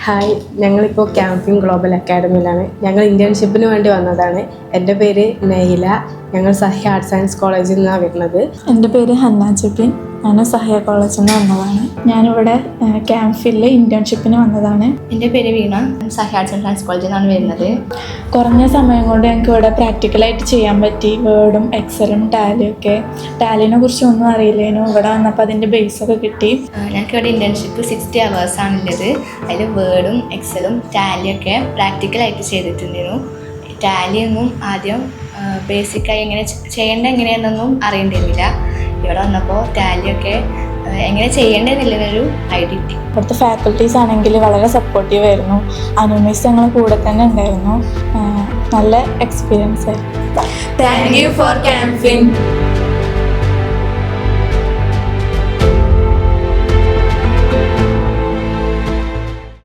Hi, ഞങ്ങളിപ്പോൾ camping global അക്കാഡമിയിലാണ്. ഞങ്ങൾ ഇൻറ്റേൺഷിപ്പിന് വേണ്ടി വന്നതാണ്. എൻ്റെ പേര് നൈല. ഞങ്ങൾ സഹ്യ ആർട്സ് സയൻസ് കോളേജിൽ നിന്നാണ് വരുന്നത്. എൻ്റെ പേര് ഹന്ന ജബിൻ. ഞാൻ സഹ്യ കോളേജിൽ നിന്ന് വന്നതാണ്. ഞാനിവിടെ ക്യാമ്പിൽ ഇൻറ്റേൺഷിപ്പിന് വന്നതാണ്. എൻ്റെ പേര് വീണ. സഹ്യ ആർട്സ് ആൻഡ് സയൻസ് കോളേജിൽ നിന്നാണ് വരുന്നത്. കുറഞ്ഞ സമയം കൊണ്ട് ഞങ്ങൾക്ക് ഇവിടെ പ്രാക്ടിക്കലായിട്ട് ചെയ്യാൻ പറ്റി. വേർഡും എക്സലും ടാലിയൊക്കെ. ടാലിനെ കുറിച്ച് ഒന്നും അറിയില്ലേനു. ഇവിടെ വന്നപ്പോൾ അതിൻ്റെ ബേസൊക്കെ കിട്ടി. ഞങ്ങൾക്ക് ഇവിടെ ഇൻറ്റേൺഷിപ്പ് 60 hours ആണുള്ളത്. അതിൽ വേർഡും എക്സലും ടാലിയൊക്കെ പ്രാക്ടിക്കലായിട്ട് ചെയ്തിട്ടുണ്ടായിരുന്നു. ടാലിയൊന്നും ആദ്യം ബേസിക്കായി എങ്ങനെയാണെന്നൊന്നും അറിയണ്ടിരുന്നില്ല. ഇവിടെ വന്നപ്പോൾ ടാലിയൊക്കെ എങ്ങനെ ചെയ്യേണ്ടതെന്നുള്ളൊരു ഐഡിയ കിട്ടി. ഇവിടുത്തെ ഫാക്കൽറ്റീസ് ആണെങ്കിൽ വളരെ സപ്പോർട്ടീവ് ആയിരുന്നു. അനുമിസ് ഞങ്ങൾ കൂടെ തന്നെ ഉണ്ടായിരുന്നു. നല്ല എക്സ്പീരിയൻസ് ആയിരുന്നു. Thank you for camping.